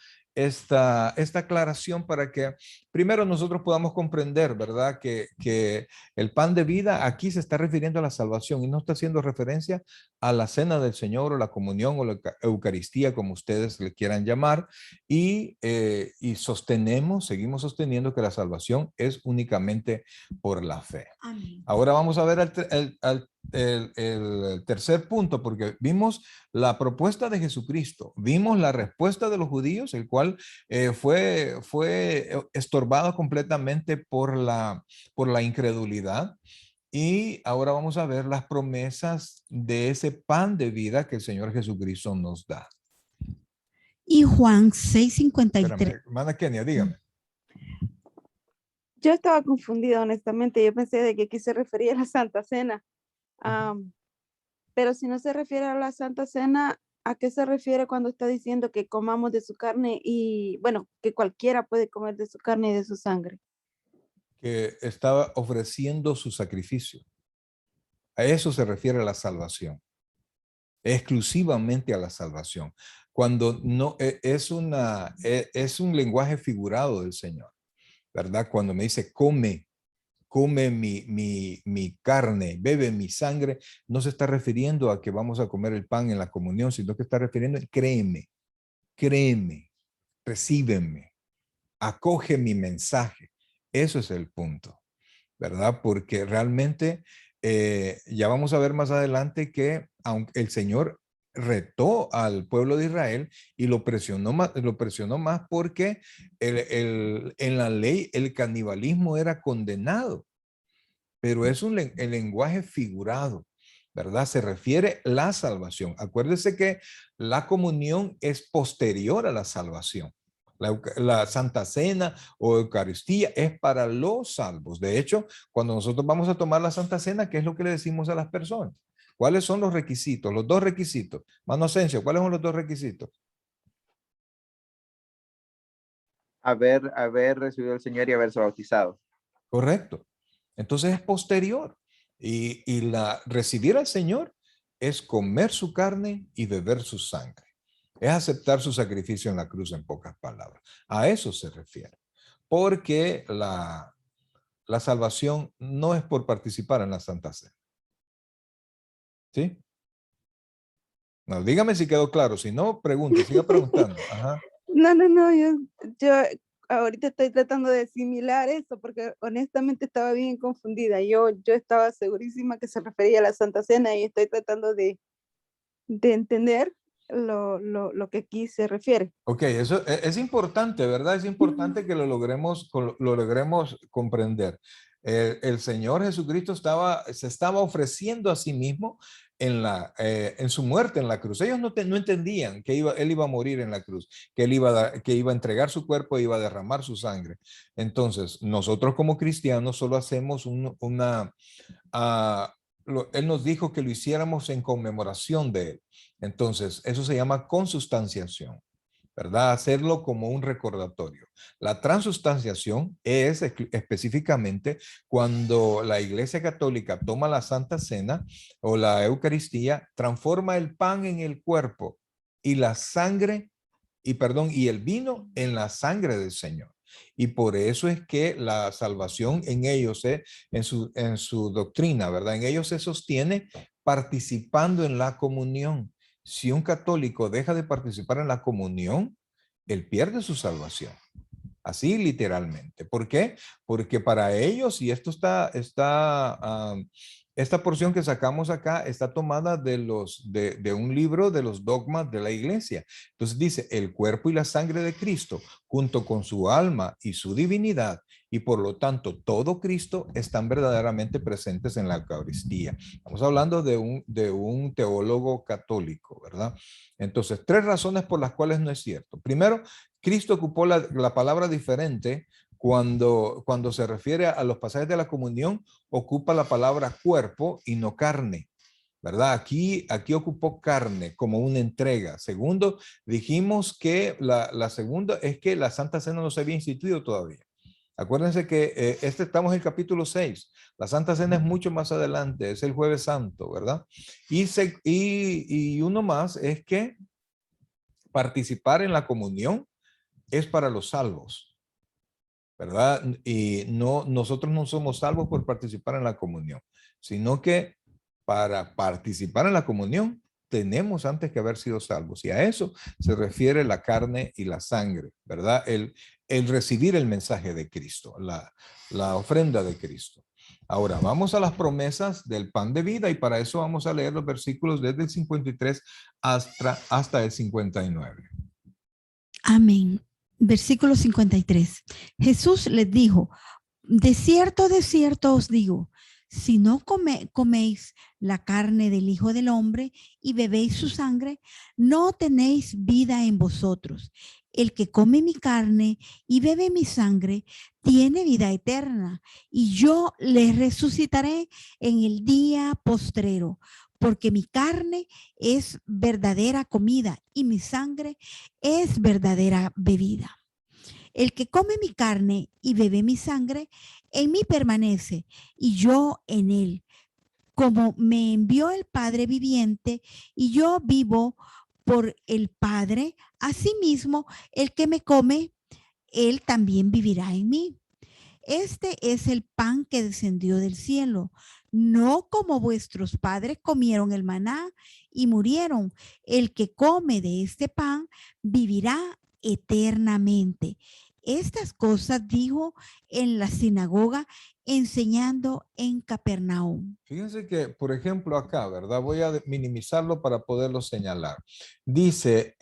aclaración para que primero nosotros podamos comprender, ¿verdad? Que el pan de vida aquí se está refiriendo a la salvación y no está haciendo referencia a la cena del Señor o la comunión o la Eucaristía, como ustedes le quieran llamar, y seguimos sosteniendo que la salvación es únicamente por la fe. Amén. Ahora vamos a ver el tercer punto, porque vimos la propuesta de Jesucristo, vimos la respuesta de los judíos, el cual fue estorbado completamente por la incredulidad. Y ahora vamos a ver las promesas de ese pan de vida que el Señor Jesucristo nos da. Y Juan 6:53. Espérame, hermana Kenia, dígame. Yo estaba confundida, honestamente. Yo pensé de que aquí se refería a la Santa Cena. Pero si no se refiere a la Santa Cena, ¿a qué se refiere cuando está diciendo que comamos de su carne y, bueno, que cualquiera puede comer de su carne y de su sangre? Que estaba ofreciendo su sacrificio. A eso se refiere la salvación. Exclusivamente a la salvación. Cuando no es un lenguaje figurado del Señor, ¿verdad? Cuando me dice come mi carne, bebe mi sangre, no se está refiriendo a que vamos a comer el pan en la comunión, sino que está refiriendo a créeme, recíbeme, acoge mi mensaje. Eso es el punto, ¿verdad? Porque realmente ya vamos a ver más adelante que aunque el Señor retó al pueblo de Israel y lo presionó más porque en la ley el canibalismo era condenado, pero es el lenguaje figurado, ¿verdad? Se refiere a la salvación. Acuérdese que la comunión es posterior a la salvación. La Santa Cena o Eucaristía es para los salvos. De hecho, cuando nosotros vamos a tomar la Santa Cena, ¿qué es lo que le decimos a las personas? ¿Cuáles son los requisitos? Los dos requisitos. Mano Asensio, ¿cuáles son los dos requisitos? Haber recibido al Señor y haberse bautizado. Correcto. Entonces es posterior. Y recibir al Señor es comer su carne y beber su sangre. Es aceptar su sacrificio en la cruz, en pocas palabras. A eso se refiere. Porque la salvación no es por participar en la Santa Cena. ¿Sí? No, dígame si quedó claro. Si no, pregunte, siga preguntando. Ajá. No, yo ahorita estoy tratando de asimilar eso porque honestamente estaba bien confundida. Yo estaba segurísima que se refería a la Santa Cena y estoy tratando de entender lo que aquí se refiere. Ok, eso es importante, ¿verdad? Es importante que lo logremos comprender. El Señor Jesucristo se estaba ofreciendo a sí mismo en su muerte en la cruz. Ellos no entendían que él iba a morir en la cruz, que él que iba a entregar su cuerpo e iba a derramar su sangre. Entonces, nosotros como cristianos solo hacemos él nos dijo que lo hiciéramos en conmemoración de él. Entonces, eso se llama consustanciación, ¿verdad? Hacerlo como un recordatorio. La transustanciación es específicamente cuando la Iglesia Católica toma la Santa Cena o la Eucaristía, transforma el pan en el cuerpo y la sangre, y el vino en la sangre del Señor. Y por eso es que la salvación en ellos, en su doctrina, ¿verdad? En ellos se sostiene participando en la comunión. Si un católico deja de participar en la comunión, él pierde su salvación. Así literalmente. ¿Por qué? Porque para ellos, y esta porción que sacamos acá está tomada de un libro de los dogmas de la iglesia. Entonces dice, el cuerpo y la sangre de Cristo, junto con su alma y su divinidad, y por lo tanto todo Cristo, están verdaderamente presentes en la Eucaristía. Estamos hablando de un teólogo católico, ¿verdad? Entonces, tres razones por las cuales no es cierto. Primero, Cristo ocupó la palabra diferente cuando se refiere a los pasajes de la comunión, ocupa la palabra cuerpo y no carne, ¿verdad? Aquí ocupó carne como una entrega. Segundo, dijimos que la segunda es que la Santa Cena no se había instituido todavía. Acuérdense que estamos en el capítulo 6. La Santa Cena es mucho más adelante, es el Jueves Santo, ¿verdad? Y uno más es que participar en la comunión es para los salvos, ¿verdad? Y nosotros no somos salvos por participar en la comunión, sino que para participar en la comunión tenemos antes que haber sido salvos. Y a eso se refiere la carne y la sangre, ¿verdad? El recibir el mensaje de Cristo, la ofrenda de Cristo. Ahora, vamos a las promesas del pan de vida y para eso vamos a leer los versículos desde el 53 hasta el 59. Amén. Versículo 53. Jesús les dijo, de cierto os digo, si no coméis la carne del Hijo del Hombre y bebéis su sangre, no tenéis vida en vosotros. El que come mi carne y bebe mi sangre tiene vida eterna, y yo le resucitaré en el día postrero, porque mi carne es verdadera comida y mi sangre es verdadera bebida. El que come mi carne y bebe mi sangre, en mí permanece y yo en él. Como me envió el Padre viviente y yo vivo por el Padre, asimismo el que me come, él también vivirá en mí. Este es el pan que descendió del cielo, no como vuestros padres comieron el maná y murieron. El que come de este pan vivirá eternamente. Estas cosas dijo en la sinagoga, enseñando en Capernaum. Fíjense que, por ejemplo, acá, ¿verdad? Voy a minimizarlo para poderlo señalar. Dice,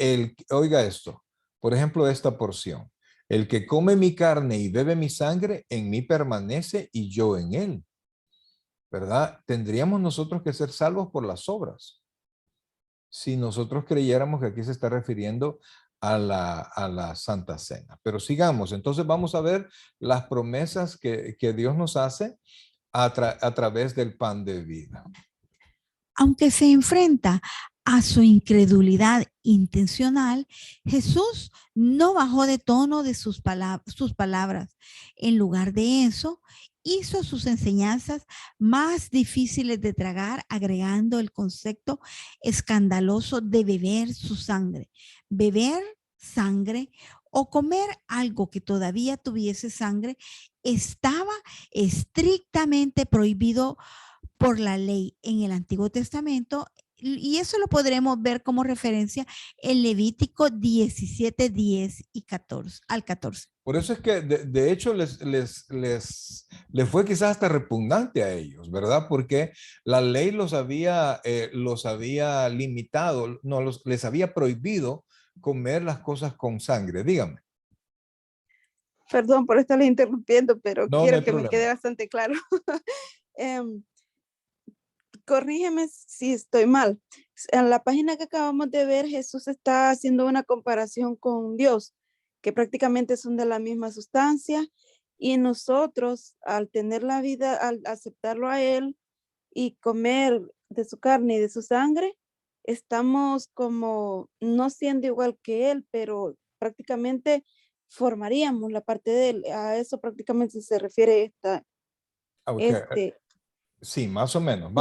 oiga esto, por ejemplo, esta porción. El que come mi carne y bebe mi sangre, en mí permanece y yo en él. ¿Verdad? Tendríamos nosotros que ser salvos por las obras. Si nosotros creyéramos que aquí se está refiriendo a la Santa Cena. Pero sigamos, entonces vamos a ver las promesas que Dios nos hace a través del pan de vida. Aunque se enfrenta a su incredulidad intencional, Jesús no bajó de tono de sus palabras. En lugar de eso, hizo sus enseñanzas más difíciles de tragar, agregando el concepto escandaloso de beber su sangre. Beber sangre o comer algo que todavía tuviese sangre estaba estrictamente prohibido por la ley en el Antiguo Testamento, y eso lo podremos ver como referencia en Levítico 17, 10 y 14, al 14. Por eso es que de hecho les fue quizás hasta repugnante a ellos, ¿verdad? Porque la ley los había limitado, no, les había prohibido comer las cosas con sangre. Dígame. Perdón por estarle interrumpiendo, pero No, no quiero hay que me quede problema. bastante claro. Em, corrígeme si estoy mal. En la página que acabamos de ver, Jesús está haciendo una comparación con Dios, que prácticamente son de la misma sustancia, y nosotros, al tener la vida, al aceptarlo a Él y comer de su carne y de su sangre, estamos como no siendo igual que Él, pero prácticamente formaríamos la parte de Él. A eso prácticamente se refiere Okay. este. Sí, más o menos.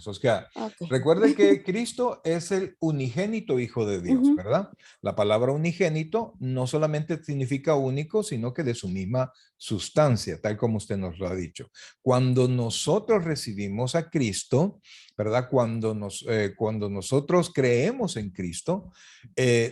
O sea, Okay. recuerde que Cristo es el unigénito Hijo de Dios, Ujú. ¿verdad? La palabra unigénito no solamente significa único, sino que de su misma sustancia, tal como usted nos lo ha dicho. Cuando nosotros recibimos a Cristo, ¿verdad? Cuando nosotros creemos en Cristo,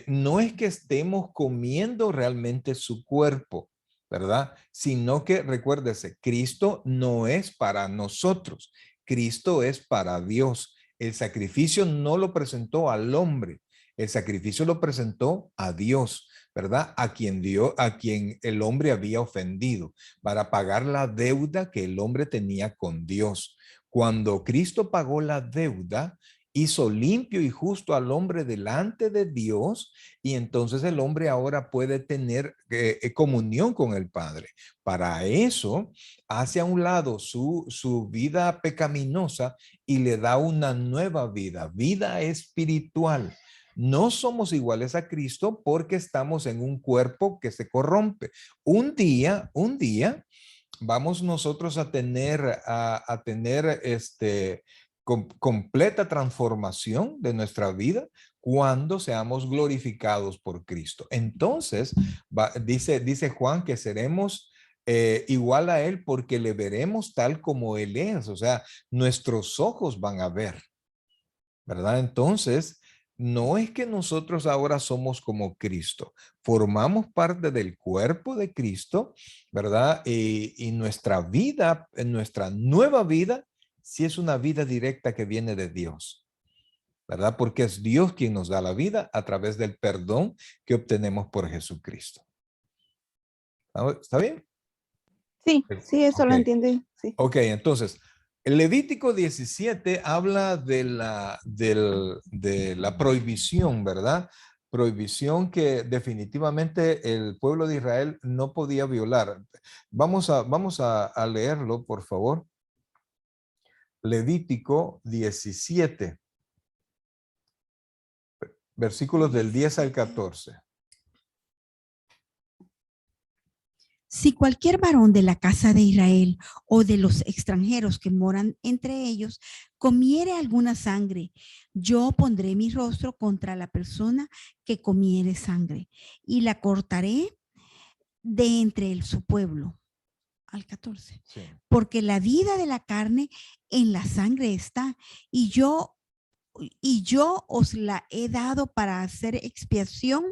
no es que estemos comiendo realmente su cuerpo, ¿verdad? Sino que recuérdese, Cristo no es para nosotros, Cristo es para Dios. El sacrificio no lo presentó al hombre, el sacrificio lo presentó a Dios, ¿verdad? A quien el hombre había ofendido, para pagar la deuda que el hombre tenía con Dios. Cuando Cristo pagó la deuda, hizo limpio y justo al hombre delante de Dios, y entonces el hombre ahora puede tener comunión con el Padre. Para eso, hace a un lado su vida pecaminosa y le da una nueva vida espiritual. No somos iguales a Cristo porque estamos en un cuerpo que se corrompe. Un día, vamos nosotros a tener completa transformación de nuestra vida cuando seamos glorificados por Cristo. Entonces, dice Juan que seremos igual a Él porque le veremos tal como Él es. O sea, nuestros ojos van a ver, ¿verdad? Entonces, no es que nosotros ahora somos como Cristo, formamos parte del cuerpo de Cristo, ¿verdad? Y nuestra vida, nuestra nueva vida, sí es una vida directa que viene de Dios, ¿verdad? Porque es Dios quien nos da la vida a través del perdón que obtenemos por Jesucristo. ¿Está bien? Sí, sí, eso Ok, lo entiende. Sí. ok, entonces, el Levítico 17 habla de de la prohibición, ¿verdad? Prohibición que definitivamente el pueblo de Israel no podía violar. Vamos a leerlo, por favor. Levítico 17, versículos del 10 al 14. Si cualquier varón de la casa de Israel o de los extranjeros que moran entre ellos comiere alguna sangre, yo pondré mi rostro contra la persona que comiere sangre y la cortaré de entre su pueblo. Al 14. Sí. Porque la vida de la carne en la sangre está, y yo os la he dado para hacer expiación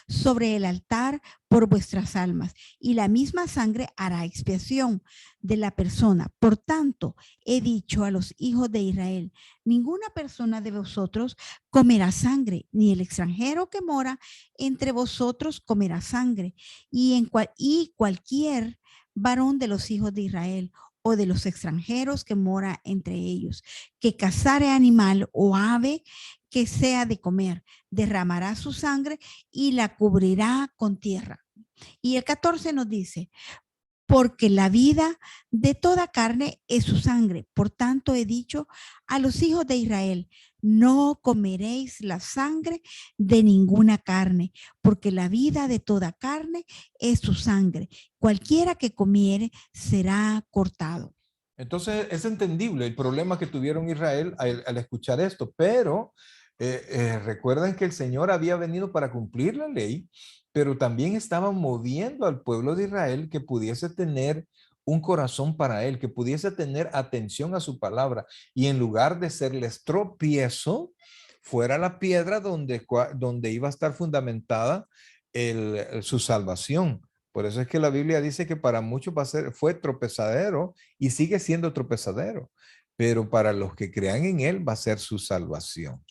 sobre el altar por vuestras almas, y la misma sangre hará expiación de la persona. Por tanto, he dicho a los hijos de Israel, ninguna persona de vosotros comerá sangre, ni el extranjero que mora entre vosotros comerá sangre, y cualquier varón de los hijos de Israel o de los extranjeros que mora entre ellos, que cazare animal o ave que sea de comer, derramará su sangre y la cubrirá con tierra. Y el 14 nos dice, porque la vida de toda carne es su sangre. Por tanto, he dicho a los hijos de Israel, no comeréis la sangre de ninguna carne, porque la vida de toda carne es su sangre. Cualquiera que comiere será cortado. Entonces es entendible el problema que tuvieron Israel al escuchar esto, pero recuerden que el Señor había venido para cumplir la ley, pero también estaba moviendo al pueblo de Israel que pudiese tener un corazón para él, que pudiese tener atención a su palabra y en lugar de serles tropiezo, fuera la piedra donde iba a estar fundamentada su salvación. Por eso es que la Biblia dice que para muchos fue tropezadero y sigue siendo tropezadero, pero para los que crean en él va a ser su salvación.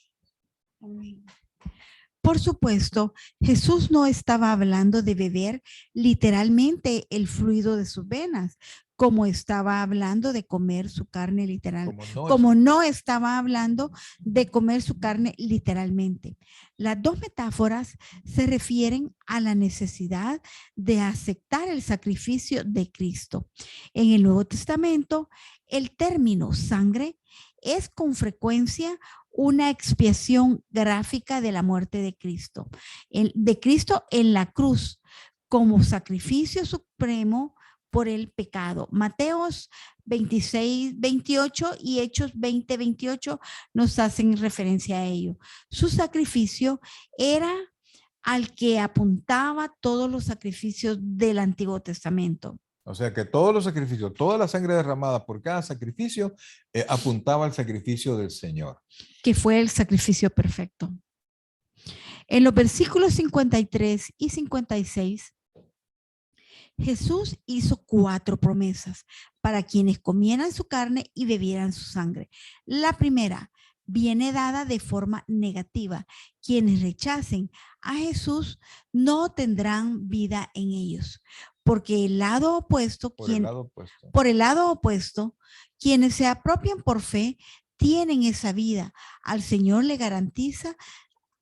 Por supuesto, Jesús no estaba hablando de beber literalmente el fluido de sus venas, como estaba hablando de comer su carne literal, como no estaba hablando de comer su carne literalmente. Las dos metáforas se refieren a la necesidad de aceptar el sacrificio de Cristo. En el Nuevo Testamento, el término sangre es con frecuencia una expiación gráfica de la muerte de Cristo en la cruz como sacrificio supremo por el pecado. Mateos 26, 28 y Hechos 20, 28 nos hacen referencia a ello. Su sacrificio era al que apuntaba todos los sacrificios del Antiguo Testamento. O sea que todos los sacrificios, toda la sangre derramada por cada sacrificio apuntaba al sacrificio del Señor. Que fue el sacrificio perfecto. En los versículos 53 y 56, Jesús hizo 4 promesas para quienes comieran su carne y bebieran su sangre. La primera viene dada de forma negativa. Quienes rechacen a Jesús no tendrán vida en ellos. Porque el lado opuesto, por el lado opuesto, quienes se apropian por fe tienen esa vida. Al Señor le garantiza,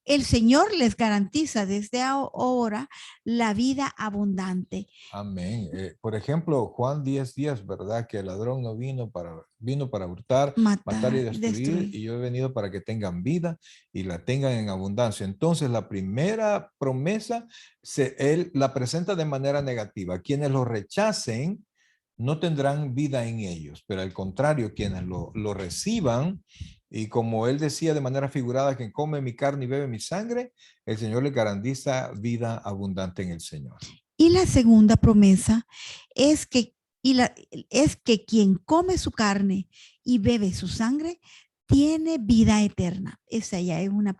el Señor les garantiza desde ahora la vida abundante. Amén. Por ejemplo, Juan 10:10, ¿verdad? Que el ladrón no vino para hurtar, matar y destruir, y yo he venido para que tengan vida y la tengan en abundancia. Entonces, la primera promesa, él la presenta de manera negativa. Quienes lo rechacen no tendrán vida en ellos, pero al contrario, quienes lo reciban, y como él decía de manera figurada, quien come mi carne y bebe mi sangre, el Señor le garantiza vida abundante en el Señor. Y la segunda promesa es que quien come su carne y bebe su sangre tiene vida eterna. Esa ya es una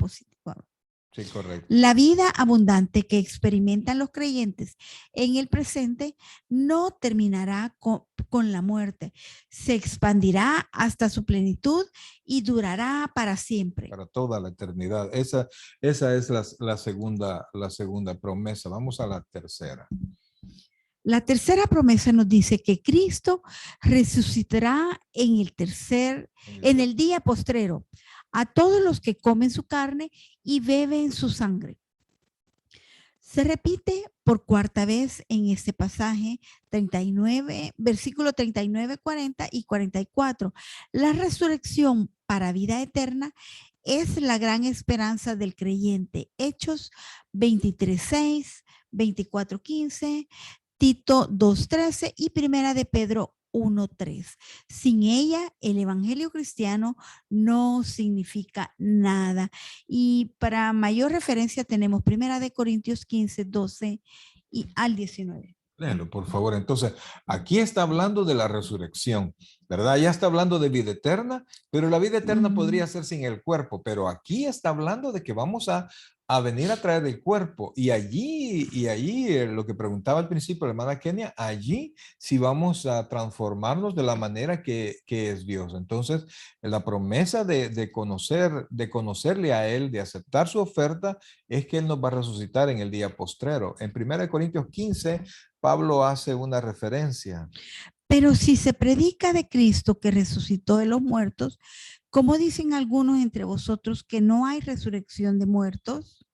Sí, correcto. La vida abundante que experimentan los creyentes en el presente no terminará con la muerte. Se expandirá hasta su plenitud y durará para siempre. Para toda la eternidad. Esa es la segunda promesa. Vamos a la tercera. La tercera promesa nos dice que Cristo resucitará en el día postrero a todos los que comen su carne y beben su sangre. Se repite por cuarta vez en este pasaje 39, versículo 39, 40 y 44. La resurrección para vida eterna es la gran esperanza del creyente. Hechos 23:6, 24:15, Tito 2:13 y Primera de Pedro 1:3. Sin ella, el evangelio cristiano no significa nada. Y para mayor referencia tenemos Primera de Corintios 15:12 y al 19. Léelo, por favor. Entonces, aquí está hablando de la resurrección, ¿verdad? Ya está hablando de vida eterna, pero la vida eterna podría ser sin el cuerpo, pero aquí está hablando de que vamos a venir a traer el cuerpo. Y allí, lo que preguntaba al principio la hermana Kenia, allí sí vamos a transformarnos de la manera que es Dios. Entonces, la promesa de conocerle a Él, de aceptar su oferta, es que Él nos va a resucitar en el día postrero. En 1 Corintios 15, Pablo hace una referencia. Pero si se predica de Cristo que resucitó de los muertos, ¿cómo dicen algunos entre vosotros que no hay resurrección de muertos?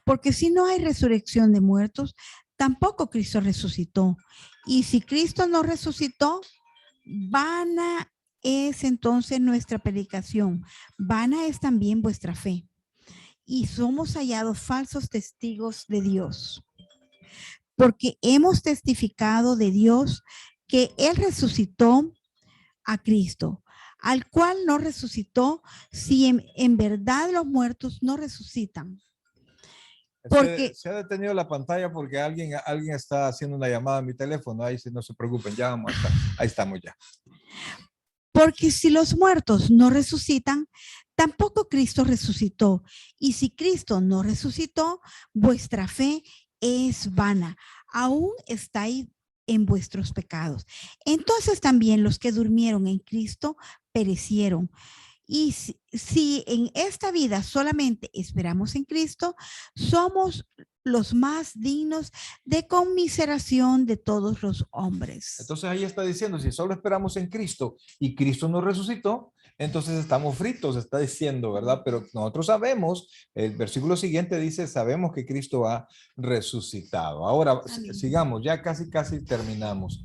Porque si no hay resurrección de muertos, tampoco Cristo resucitó. Y si Cristo no resucitó, vana es entonces nuestra predicación, vana es también vuestra fe. Y somos hallados falsos testigos de Dios, porque hemos testificado de Dios que Él resucitó a Cristo, al cual no resucitó, si en verdad los muertos no resucitan. Porque se ha detenido la pantalla porque alguien está haciendo una llamada a mi teléfono. Ahí sí, no se preocupen, ya vamos a estar. Ahí estamos ya. Porque si los muertos no resucitan, tampoco Cristo resucitó. Y si Cristo no resucitó, vuestra fe es vana. Aún estáis en vuestros pecados. Entonces también los que durmieron en Cristo perecieron. Y si en esta vida solamente esperamos en Cristo, somos los más dignos de conmiseración de todos los hombres. Entonces ahí está diciendo, si solo esperamos en Cristo y Cristo nos resucitó, entonces estamos fritos, está diciendo, ¿verdad? Pero nosotros sabemos, el versículo siguiente dice, sabemos que Cristo ha resucitado. Ahora, sigamos, ya casi terminamos.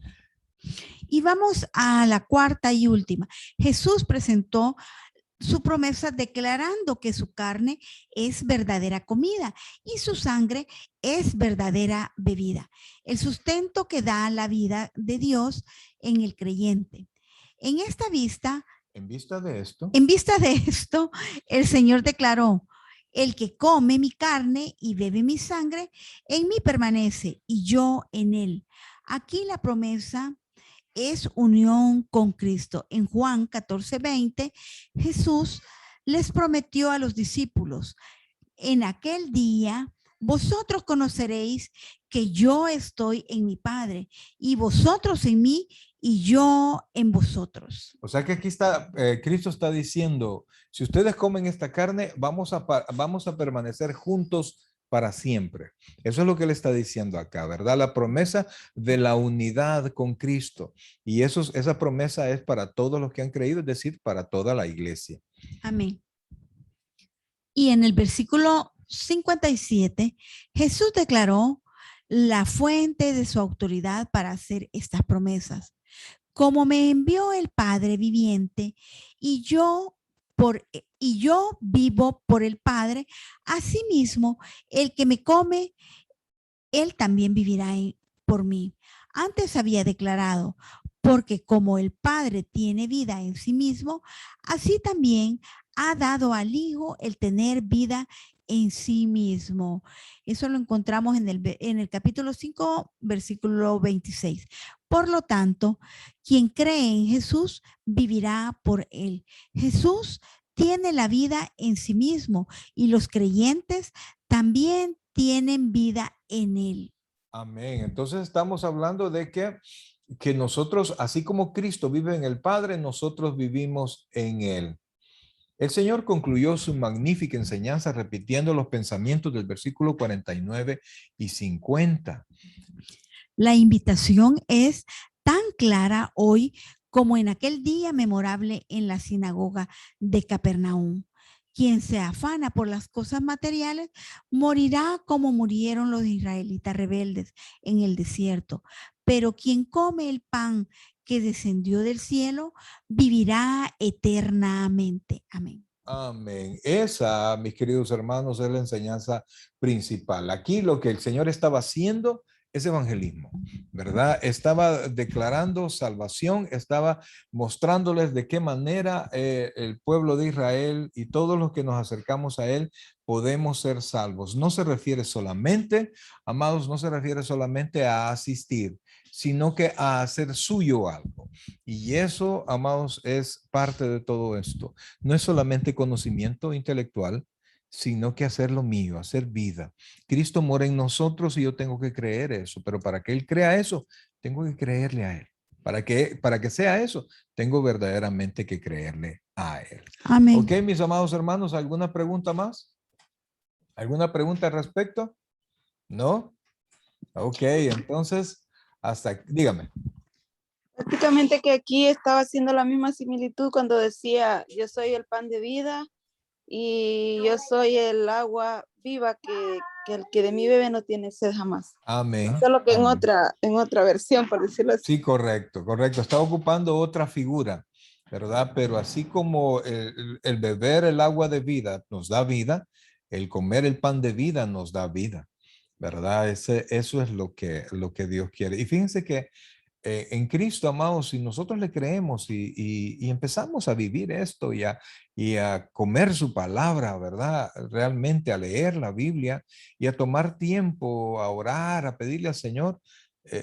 Y vamos a la cuarta y última. Jesús presentó su promesa declarando que su carne es verdadera comida y su sangre es verdadera bebida. El sustento que da la vida de Dios en el creyente. En vista de esto, el Señor declaró: el que come mi carne y bebe mi sangre, en mí permanece y yo en él. Aquí la promesa es unión con Cristo. En Juan 14:20, Jesús les prometió a los discípulos: en aquel día vosotros conoceréis que yo estoy en mi Padre y vosotros en mí y yo en vosotros. O sea que aquí está, Cristo está diciendo, si ustedes comen esta carne, vamos a permanecer juntos para siempre. Eso es lo que él está diciendo acá, ¿verdad? La promesa de la unidad con Cristo. Y esa promesa es para todos los que han creído, es decir, para toda la iglesia. Amén. Y en el versículo 57, Jesús declaró la fuente de su autoridad para hacer estas promesas. Como me envió el Padre viviente y yo vivo por el Padre, asimismo, el que me come, él también vivirá por mí. Antes había declarado, porque como el Padre tiene vida en sí mismo, así también ha dado al Hijo el tener vida en sí mismo. Eso lo encontramos en el capítulo 5, versículo 26. Por lo tanto, quien cree en Jesús vivirá por él. Jesús tiene la vida en sí mismo y los creyentes también tienen vida en él. Amén. Entonces estamos hablando de que nosotros, así como Cristo vive en el Padre, nosotros vivimos en él. El Señor concluyó su magnífica enseñanza repitiendo los pensamientos del versículo 49 y 50. La invitación es tan clara hoy como en aquel día memorable en la sinagoga de Capernaum. Quien se afana por las cosas materiales morirá como murieron los israelitas rebeldes en el desierto. Pero quien come el pan que descendió del cielo vivirá eternamente. Amén. Amén. Esa, mis queridos hermanos, es la enseñanza principal. Aquí lo que el Señor estaba haciendo es evangelismo, ¿verdad? Estaba declarando salvación, estaba mostrándoles de qué manera el pueblo de Israel y todos los que nos acercamos a Él podemos ser salvos. No se refiere solamente, amados, no se refiere solamente a asistir, sino que a hacer suyo algo. Y eso, amados, es parte de todo esto. No es solamente conocimiento intelectual, sino que hacer lo mío, hacer vida. Cristo mora en nosotros y yo tengo que creer eso, pero para que Él crea eso, tengo que creerle a Él. Para que sea eso, tengo verdaderamente que creerle a Él. Amén. Ok, mis amados hermanos, ¿alguna pregunta más? ¿Alguna pregunta al respecto? ¿No? Ok, entonces, dígame. Prácticamente que aquí estaba haciendo la misma similitud cuando decía, yo soy el pan de vida y yo soy el agua viva que el que de mí bebe no tiene sed jamás. Amén. Solo que Amén. en otra versión, por decirlo así. Sí, correcto, correcto. Está ocupando otra figura, ¿verdad? Pero así como el beber el agua de vida nos da vida, el comer el pan de vida nos da vida, ¿verdad? Eso es lo que Dios quiere. Y fíjense que en Cristo, amados, si nosotros le creemos y empezamos a vivir esto y a comer su palabra, ¿verdad? Realmente a leer la Biblia y a tomar tiempo, a orar, a pedirle al Señor,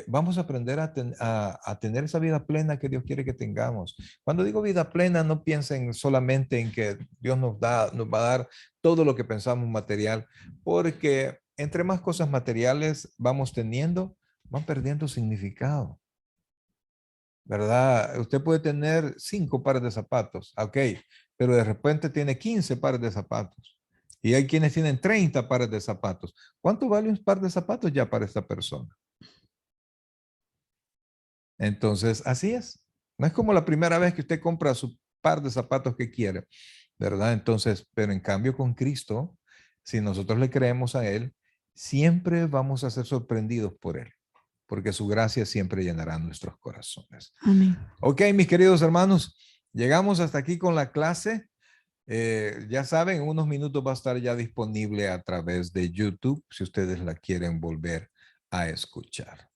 vamos a aprender a tener esa vida plena que Dios quiere que tengamos. Cuando digo vida plena, no piensen solamente en que Dios nos va a dar todo lo que pensamos material, porque entre más cosas materiales vamos teniendo, van perdiendo significado. ¿Verdad? Usted puede tener 5 pares de zapatos, ok, pero de repente tiene 15 pares de zapatos. Y hay quienes tienen 30 pares de zapatos. ¿Cuánto vale un par de zapatos ya para esta persona? Entonces, así es. No es como la primera vez que usted compra su par de zapatos que quiere, ¿verdad? Entonces, pero en cambio con Cristo, si nosotros le creemos a Él, siempre vamos a ser sorprendidos por Él, porque su gracia siempre llenará nuestros corazones. Amén. Ok, mis queridos hermanos, llegamos hasta aquí con la clase. Ya saben, en unos minutos va a estar ya disponible a través de YouTube si ustedes la quieren volver a escuchar.